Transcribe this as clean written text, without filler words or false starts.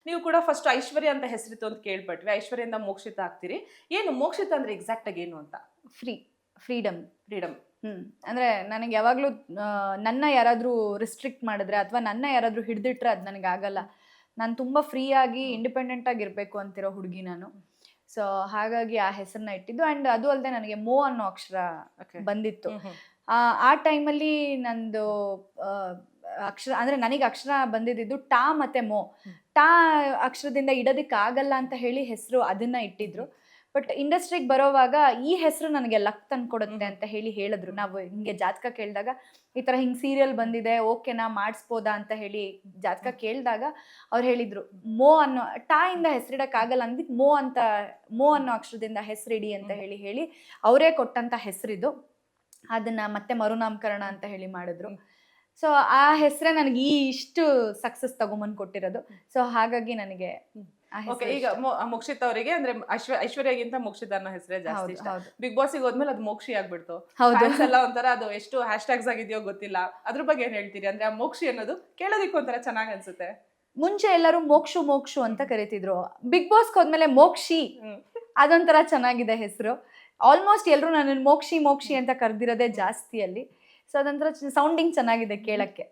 ನೀವು ಕೂಡ ಫಸ್ಟ್ ಐಶ್ವರ್ಯ ಅಂತ ಹೆಸರಿತ್ತು ಅಂತ ಕೇಳ್ಪಟ್ವಿ. ಐಶ್ವರ್ಯದಿಂದ ಮೋಕ್ಷಿತ ಆಗ್ತೀರಿ. ಏನು ಮೋಕ್ಷಿತ ಅಂದ್ರೆ ಎಕ್ಸಾಕ್ಟ್ ಆಗಿ ಏನು ಅಂತ? ಫ್ರೀಡಮ್. ಫ್ರೀಡಮ್. ಅಂದ್ರೆ ನನಗೆ ಯಾವಾಗ್ಲೂ ನನ್ನ ಯಾರಾದ್ರೂ ರಿಸ್ಟ್ರಿಕ್ಟ್ ಮಾಡಿದ್ರೆ ಅಥವಾ ನನ್ನ ಯಾರಾದ್ರೂ ಹಿಡ್ದಿಟ್ರೆ ಅದು ನನಗೆ ಆಗಲ್ಲ. ನಾನು ತುಂಬಾ ಫ್ರೀ ಆಗಿ ಇಂಡಿಪೆಂಡೆಂಟ್ ಆಗಿರ್ಬೇಕು ಅಂತಿರೋ ಹುಡುಗಿ ನಾನು. ಸೊ ಹಾಗಾಗಿ ಆ ಹೆಸರನ್ನ ಇಟ್ಟಿದ್ದು. ಅಂಡ್ ಅದು ಅಲ್ಲದೆ ನನಗೆ ಮೋ ಅನ್ನೋ ಅಕ್ಷರ ಬಂದಿತ್ತು. ಆ ಟೈಮಲ್ಲಿ ನಂದು ಅಕ್ಷರ ಅಂದ್ರೆ ನನಗೆ ಅಕ್ಷರ ಬಂದಿದ್ದು ಟಾ ಮತ್ತೆ ಮೋ. ಟಾ ಅಕ್ಷರದಿಂದ ಇಡೋದಿಕ್ಕೆ ಆಗಲ್ಲ ಅಂತ ಹೇಳಿ ಹೆಸರು ಅದನ್ನ ಇಟ್ಟಿದ್ರು. ಬಟ್ ಇಂಡಸ್ಟ್ರಿಗೆ ಬರೋವಾಗ ಈ ಹೆಸರು ನನಗೆ ಲಕ್ ತಂದ್ಕೊಡುತ್ತೆ ಅಂತ ಹೇಳಿ ಹೇಳಿದ್ರು. ನಾವು ಹಿಂಗೆ ಜಾತಕ ಕೇಳಿದಾಗ ಈ ತರ ಹಿಂಗ್ ಸೀರಿಯಲ್ ಬಂದಿದೆ, ಓಕೆನಾ ಮಾಡಿಸ್ಬೋದಾ ಅಂತ ಹೇಳಿ ಜಾತಕ ಕೇಳಿದಾಗ ಅವ್ರು ಹೇಳಿದ್ರು ಮೋ ಅನ್ನೋ ಟಾ ಇಂದ ಹೆಸರಿಡಕ್ ಆಗಲ್ಲ ಅಂದ್ಬಿಟ್ಟು ಮೋ ಅನ್ನೋ ಅಕ್ಷರದಿಂದ ಹೆಸರಿಡಿ ಅಂತ ಹೇಳಿ ಅವರೇ ಕೊಟ್ಟಂತ ಹೆಸರಿದು. ಅದನ್ನ ಮತ್ತೆ ಮರುನಾಮಕರಣ ಅಂತ ಹೇಳಿ ಮಾಡಿದ್ರು. ಸೊ ಆ ಹೆಸರೇ ನನಗೆ ಇಷ್ಟು ಸಕ್ಸಸ್ ತಗೊಂಬಂದ್ ಕೊಟ್ಟಿರೋದು. ಸೊ ಹಾಗಾಗಿ ನನಗೆ ಈಗ ಮೋಕ್ಷಿತ್ ಅವರಿಗೆ ಅಂದ್ರೆ ಐಶ್ವರ್ಯಗಿಂತ ಮೋಕ್ಷಿತ್ ಅನ್ನೋ ಹೆಸರೇ ಜಾಸ್ತಿ ಇಷ್ಟ. ಬಿಗ್ ಬಾಸ್ ಹೋದ್ಮೇಲೆ ಅದು ಮೋಕ್ಷಿ ಆಗ್ಬಿಡ್ತು. ಎಲ್ಲ ಒಂಥರ ಅದು ಎಷ್ಟು ಹ್ಯಾಶ್ ಟ್ಯಾಗ್ಸ್ ಆಗಿದೆಯೋ ಗೊತ್ತಿಲ್ಲ. ಅದ್ರ ಬಗ್ಗೆ ಏನ್ ಹೇಳ್ತೀರಿ? ಅಂದ್ರೆ ಆ ಮೋಕ್ಷಿ ಅನ್ನೋದು ಕೇಳೋದಿಕ್ಕೆ ಒಂಥರ ಚೆನ್ನಾಗ್ ಅನ್ಸುತ್ತೆ. ಮುಂಚೆ ಎಲ್ಲರೂ ಮೋಕ್ಷು ಅಂತ ಕರೀತಿದ್ರು. ಬಿಗ್ ಬಾಸ್ ಹೋದ್ಮೇಲೆ ಮೋಕ್ಷಿ ಅದೊಂಥರ ಚೆನ್ನಾಗಿದೆ ಹೆಸರು. ಆಲ್ಮೋಸ್ಟ್ ಎಲ್ಲರೂ ನನ್ನ ಮೋಕ್ಷಿ ಅಂತ ಕರೆದಿರೋದೇ ಜಾಸ್ತಿ ಅಲ್ಲಿ. ಸೊ ಅದೊಂಥರ ಸೌಂಡಿಂಗ್ ಚೆನ್ನಾಗಿದೆ ಕೇಳಕ್ಕೆ.